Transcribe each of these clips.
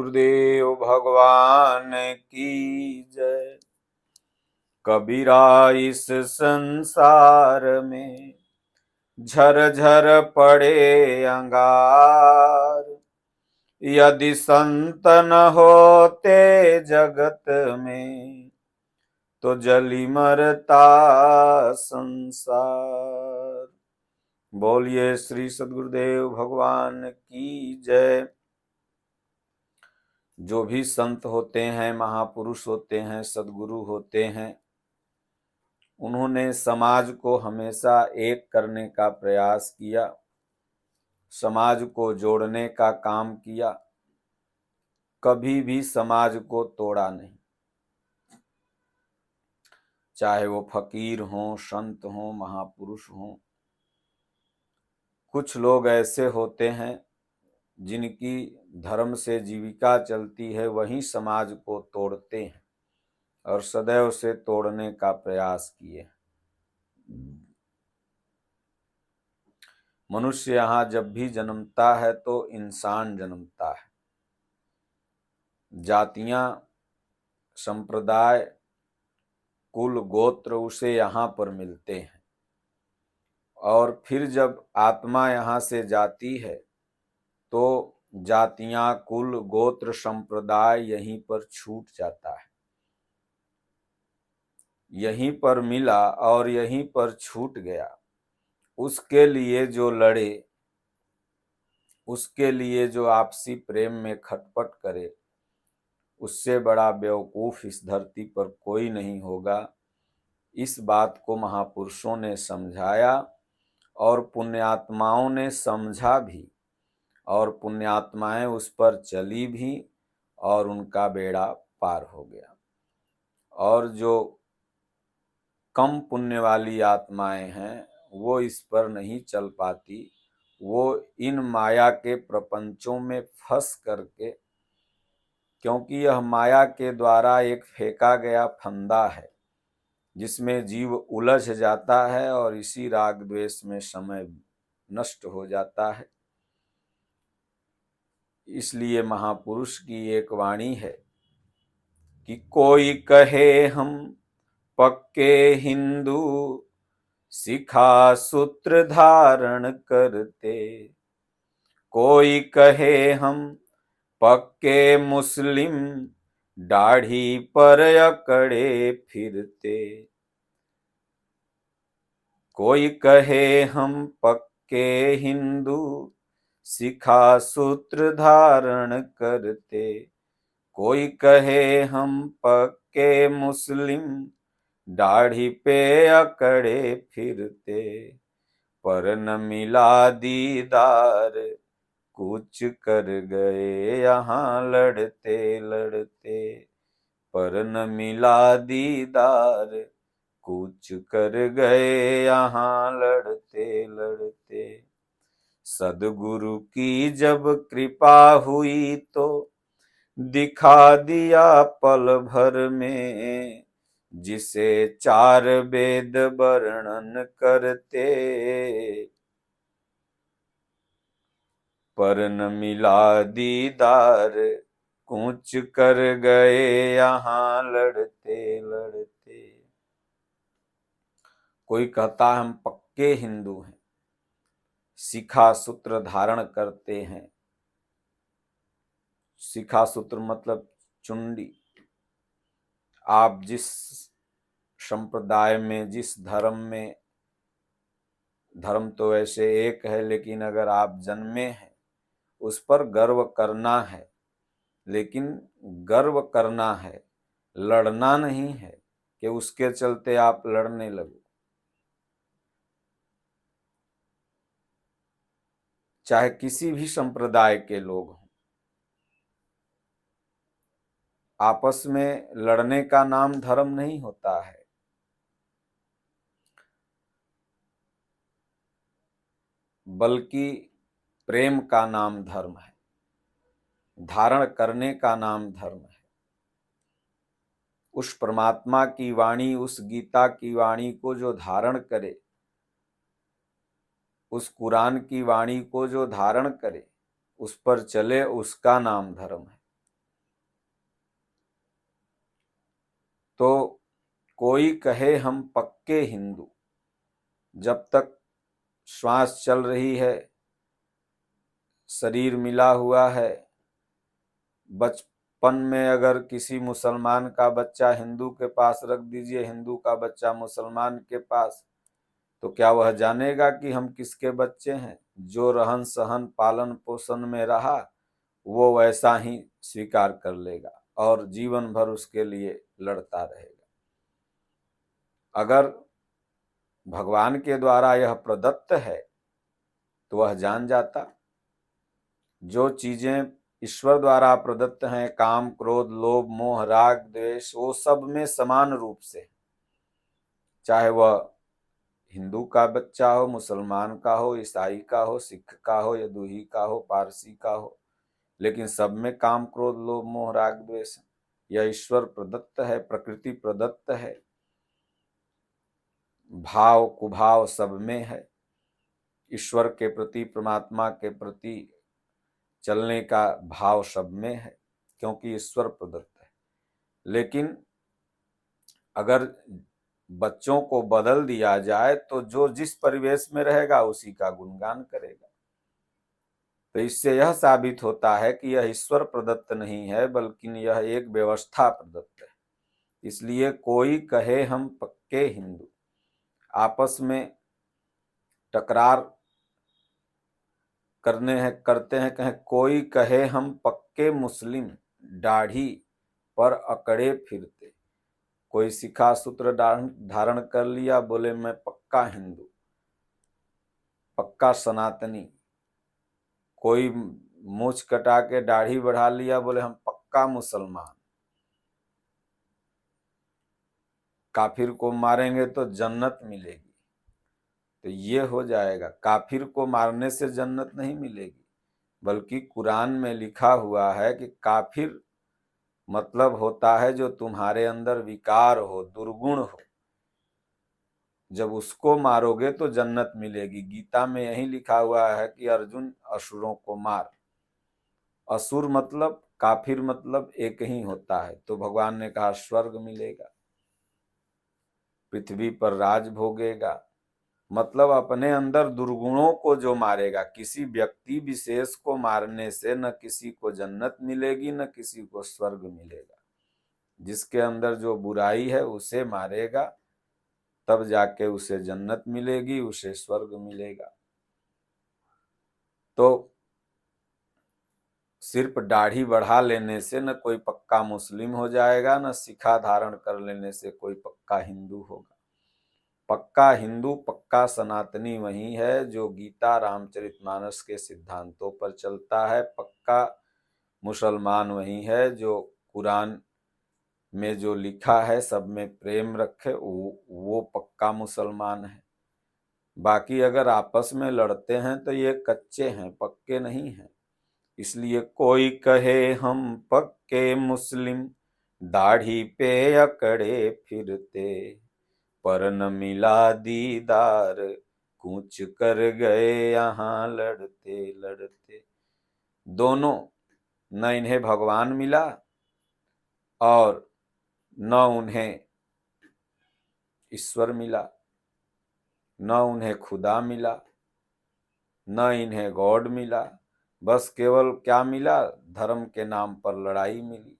गुरुदेव भगवान की जय। कबीरा इस संसार में झरझर पड़े अंगार, यदि संत न होते जगत में तो जली मरता संसार। बोलिए श्री सद्गुरुदेव भगवान की जय। जो भी संत होते हैं, महापुरुष होते हैं, सद्गुरु होते हैं, उन्होंने समाज को हमेशा एक करने का प्रयास किया, समाज को जोड़ने का काम किया, कभी भी समाज को तोड़ा नहीं। चाहे वो फकीर हों, संत हों, महापुरुष हों। कुछ लोग ऐसे होते हैं जिनकी धर्म से जीविका चलती है, वही समाज को तोड़ते हैं और सदैव से तोड़ने का प्रयास किए। मनुष्य यहाँ जब भी जन्मता है तो इंसान जन्मता है। जातियां, संप्रदाय, कुल, गोत्र उसे यहाँ पर मिलते हैं और फिर जब आत्मा यहाँ से जाती है तो जातियां, कुल, गोत्र, संप्रदाय यहीं पर छूट जाता है। यहीं पर मिला और यहीं पर छूट गया। उसके लिए जो लड़े, उसके लिए जो आपसी प्रेम में खटपट करे, उससे बड़ा बेवकूफ इस धरती पर कोई नहीं होगा। इस बात को महापुरुषों ने समझाया और पुण्यात्माओं ने समझा भी, और पुण्यात्माएं उस पर चली भी और उनका बेड़ा पार हो गया। और जो कम पुण्य वाली आत्माएं हैं वो इस पर नहीं चल पाती। वो इन माया के प्रपंचों में फंस करके, क्योंकि यह माया के द्वारा एक फेंका गया फंदा है जिसमें जीव उलझ जाता है और इसी राग द्वेष में समय नष्ट हो जाता है। इसलिए महापुरुष की एक वाणी है कि कोई कहे हम पक्के हिंदू, सिखा सूत्र धारण करते। कोई कहे हम पक्के मुस्लिम, दाढ़ी पर अकड़े फिरते। कोई कहे हम पक्के हिंदू, सिखा सूत्र धारण करते। कोई कहे हम पक्के मुस्लिम, दाढ़ी पे अकड़े फिरते। पर न मिला दीदार, कुछ कर गए यहाँ लड़ते लड़ते। पर न मिला दीदार, कुछ कर गए यहाँ लड़ते लड़ते। सद्गुरु की जब कृपा हुई तो दिखा दिया पल भर में, जिसे चार वेद वर्णन करते। पर न मिला दीदार, कूच कर गए यहाँ लड़ते लड़ते। कोई कहता है हम पक्के हिंदू हैं, शिखा सूत्र धारण करते हैं। शिखा सूत्र मतलब चुंडी। आप जिस संप्रदाय में, जिस धर्म में, धर्म तो ऐसे एक है, लेकिन अगर आप जन्मे हैं उस पर गर्व करना है। लेकिन गर्व करना है, लड़ना नहीं है कि उसके चलते आप लड़ने लगो। चाहे किसी भी संप्रदाय के लोग हों, आपस में लड़ने का नाम धर्म नहीं होता है। बल्कि प्रेम का नाम धर्म है, धारण करने का नाम धर्म है। उस परमात्मा की वाणी, उस गीता की वाणी को जो धारण करे, उस कुरान की वाणी को जो धारण करे, उस पर चले, उसका नाम धर्म है। तो कोई कहे हम पक्के हिंदू, जब तक श्वास चल रही है, शरीर मिला हुआ है, बचपन में अगर किसी मुसलमान का बच्चा हिंदू के पास रख दीजिए, हिंदू का बच्चा मुसलमान के पास, तो क्या वह जानेगा कि हम किसके बच्चे हैं? जो रहन सहन पालन पोषण में रहा वो वैसा ही स्वीकार कर लेगा और जीवन भर उसके लिए लड़ता रहेगा। अगर भगवान के द्वारा यह प्रदत्त है तो वह जान जाता। जो चीजें ईश्वर द्वारा प्रदत्त हैं, काम क्रोध लोभ मोह राग द्वेष, वो सब में समान रूप से, चाहे वह हिंदू का बच्चा हो, मुसलमान का हो, ईसाई का हो, सिख का हो, यदुही का हो, पारसी का हो, लेकिन सब में काम क्रोध लोभ मोह राग द्वेष। यह ईश्वर प्रदत्त है, प्रकृति प्रदत्त है। भाव कुभाव सब में है। ईश्वर के प्रति परमात्मा के प्रति चलने का भाव सब में है, क्योंकि ईश्वर प्रदत्त है। लेकिन अगर बच्चों को बदल दिया जाए तो जो जिस परिवेश में रहेगा उसी का गुणगान करेगा। तो इससे यह साबित होता है कि यह ईश्वर प्रदत्त नहीं है, बल्कि यह एक व्यवस्था प्रदत्त है। इसलिए कोई कहे हम पक्के हिंदू, आपस में टकरार करते हैं, कहें कोई कहे हम पक्के मुस्लिम, दाढ़ी पर अकड़े फिरते। कोई सिखा सूत्र धारण कर लिया, बोले मैं पक्का हिंदू, पक्का सनातनी। कोई मूछ कटा के दाढ़ी बढ़ा लिया, बोले हम पक्का मुसलमान। काफिर को मारेंगे तो जन्नत मिलेगी, तो ये हो जाएगा। काफिर को मारने से जन्नत नहीं मिलेगी, बल्कि कुरान में लिखा हुआ है कि काफिर मतलब होता है जो तुम्हारे अंदर विकार हो, दुर्गुण हो। जब उसको मारोगे तो जन्नत मिलेगी। गीता में यही लिखा हुआ है कि अर्जुन असुरों को मार। असुर मतलब काफिर मतलब एक ही होता है। तो भगवान ने कहा स्वर्ग मिलेगा, पृथ्वी पर राज भोगेगा। मतलब अपने अंदर दुर्गुणों को जो मारेगा, किसी व्यक्ति विशेष को मारने से न किसी को जन्नत मिलेगी न किसी को स्वर्ग मिलेगा। जिसके अंदर जो बुराई है उसे मारेगा, तब जाके उसे जन्नत मिलेगी, उसे स्वर्ग मिलेगा। तो सिर्फ दाढ़ी बढ़ा लेने से न कोई पक्का मुस्लिम हो जाएगा, न सिखा धारण कर लेने से कोई पक्का हिंदू होगा। पक्का हिंदू, पक्का सनातनी वही है जो गीता रामचरितमानस के सिद्धांतों पर चलता है। पक्का मुसलमान वही है जो कुरान में जो लिखा है सब में प्रेम रखे, वो पक्का मुसलमान है। बाकी अगर आपस में लड़ते हैं तो ये कच्चे हैं, पक्के नहीं हैं। इसलिए कोई कहे हम पक्के मुस्लिम, दाढ़ी पे अकड़े फिरते, पर न मिला दीदार, कूच कर गए यहाँ लड़ते लड़ते। दोनों, न इन्हें भगवान मिला और न उन्हें ईश्वर मिला, न उन्हें खुदा मिला, न इन्हें गॉड मिला। बस केवल क्या मिला? धर्म के नाम पर लड़ाई मिली।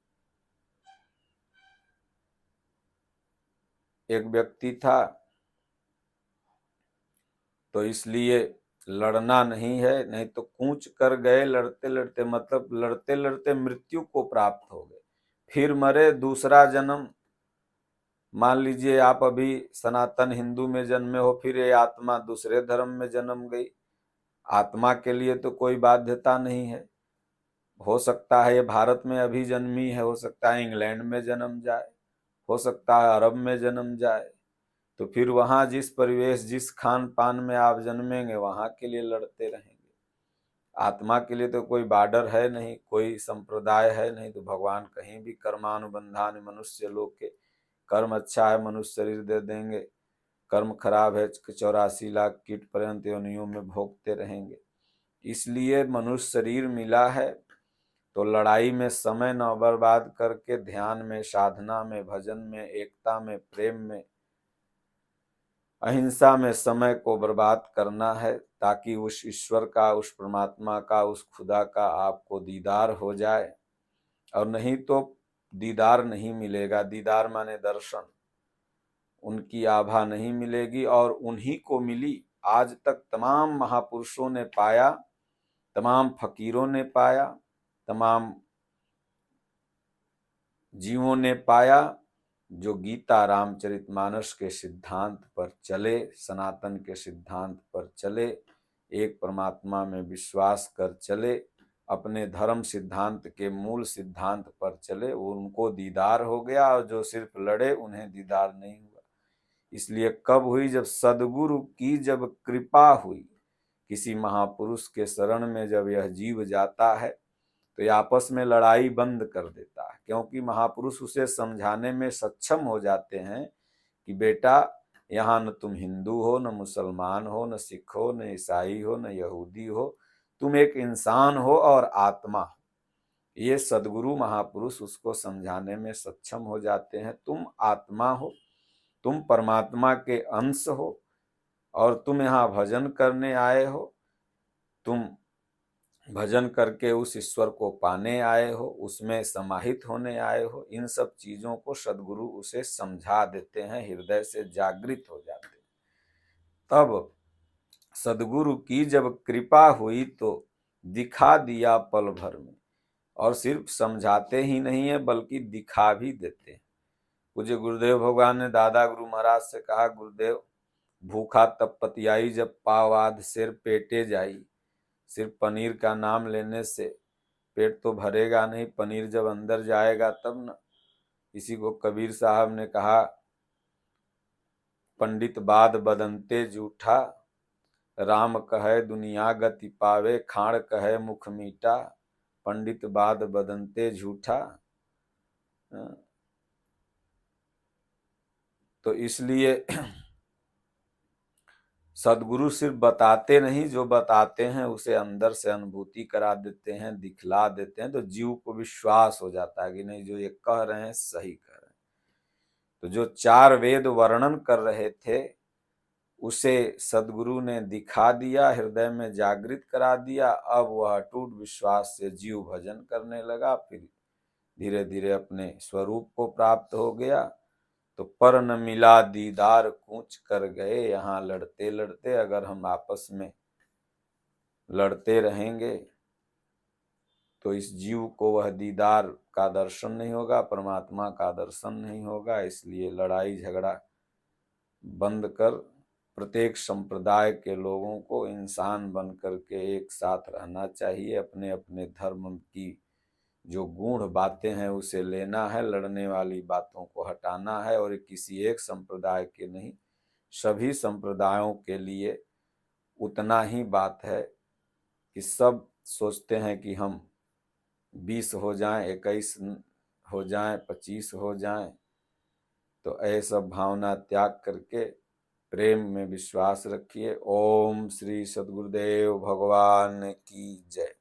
एक व्यक्ति था, तो इसलिए लड़ना नहीं है, नहीं तो कूच कर गए लड़ते लड़ते, मतलब लड़ते लड़ते मृत्यु को प्राप्त हो गए, फिर मरे, दूसरा जन्म। मान लीजिए आप अभी सनातन हिंदू में जन्मे हो, फिर ये आत्मा दूसरे धर्म में जन्म गई। आत्मा के लिए तो कोई बाध्यता नहीं है। हो सकता है ये भारत में अभी जन्मी है, हो सकता है इंग्लैंड में जन्म जाए, हो सकता है अरब में जन्म जाए। तो फिर वहां जिस परिवेश जिस खान पान में आप जन्मेंगे वहां के लिए लड़ते रहेंगे। आत्मा के लिए तो कोई बॉर्डर है नहीं, कोई संप्रदाय है नहीं। तो भगवान कहीं भी कर्मानुबंधान मनुष्य लोग के, कर्म अच्छा है मनुष्य शरीर दे देंगे, कर्म खराब है 84 लाख कीट पर्यंत योनियों में भोगते रहेंगे। इसलिए मनुष्य शरीर मिला है तो लड़ाई में समय न बर्बाद करके ध्यान में, साधना में, भजन में, एकता में, प्रेम में, अहिंसा में समय को बर्बाद करना है, ताकि उस ईश्वर का, उस परमात्मा का, उस खुदा का आपको दीदार हो जाए। और नहीं तो दीदार नहीं मिलेगा। दीदार माने दर्शन, उनकी आभा नहीं मिलेगी और उन्हीं को मिली। आज तक तमाम महापुरुषों ने पाया, तमाम फकीरों ने पाया, तमाम जीवों ने पाया, जो गीता रामचरितमानस के सिद्धांत पर चले, सनातन के सिद्धांत पर चले, एक परमात्मा में विश्वास कर चले, अपने धर्म सिद्धांत के मूल सिद्धांत पर चले, वो उनको दीदार हो गया। और जो सिर्फ लड़े उन्हें दीदार नहीं हुआ। इसलिए कब हुई? जब सदगुरु की जब कृपा हुई। किसी महापुरुष के शरण में जब यह जीव जाता है तो ये आपस में लड़ाई बंद कर देता है, क्योंकि महापुरुष उसे समझाने में सक्षम हो जाते हैं कि बेटा, यहाँ न तुम हिंदू हो, न मुसलमान हो, न सिख हो, न ईसाई हो, न यहूदी हो, तुम एक इंसान हो और आत्मा हो। ये सदगुरु महापुरुष उसको समझाने में सक्षम हो जाते हैं। तुम आत्मा हो, तुम परमात्मा के अंश हो और तुम यहाँ भजन करने आए हो। तुम भजन करके उस ईश्वर को पाने आए हो, उसमें समाहित होने आए हो। इन सब चीजों को सदगुरु उसे समझा देते हैं, हृदय से जागृत हो जाते हैं। तब सदगुरु की जब कृपा हुई तो दिखा दिया पल भर में। और सिर्फ समझाते ही नहीं है बल्कि दिखा भी देते हैं। पूज्य गुरुदेव भगवान ने दादा गुरु महाराज से कहा, गुरुदेव, भूखा तब पतियाई जब पावाद सिर पेटे जाई। सिर्फ पनीर का नाम लेने से पेट तो भरेगा नहीं, पनीर जब अंदर जाएगा तब न। इसी को कबीर साहब ने कहा, पंडित बाद बदनते जूठा, राम कहे दुनिया गति पावे, खाड़ कहे मुख मीठा, पंडित बाद बदनते झूठा। तो इसलिए सदगुरु सिर्फ बताते नहीं, जो बताते हैं उसे अंदर से अनुभूति करा देते हैं, दिखला देते हैं, तो जीव को विश्वास हो जाता है कि नहीं, जो ये कह रहे हैं सही कह रहे हैं। तो जो 4 वेद वर्णन कर रहे थे उसे सदगुरु ने दिखा दिया, हृदय में जागृत करा दिया। अब वह अटूट विश्वास से जीव भजन करने लगा, फिर धीरे धीरे अपने स्वरूप को प्राप्त हो गया। तो पर न मिला दीदार कूच कर गए। यहाँ लड़ते लड़ते अगर हम आपस में लड़ते रहेंगे तो इस जीव को वह दीदार का दर्शन नहीं होगा, परमात्मा का दर्शन नहीं होगा। इसलिए लड़ाई झगड़ा बंद कर प्रत्येक संप्रदाय के लोगों को इंसान बन करके एक साथ रहना चाहिए। अपने अपने धर्म की जो गूढ़ बातें हैं उसे लेना है, लड़ने वाली बातों को हटाना है। और किसी एक संप्रदाय के नहीं, सभी संप्रदायों के लिए उतना ही बात है कि सब सोचते हैं कि हम 20 हो जाएं, 21 हो जाएं, 25 हो जाएं। तो ऐसा भावना त्याग करके प्रेम में विश्वास रखिए। ओम श्री सद्गुरुदेव भगवान की जय।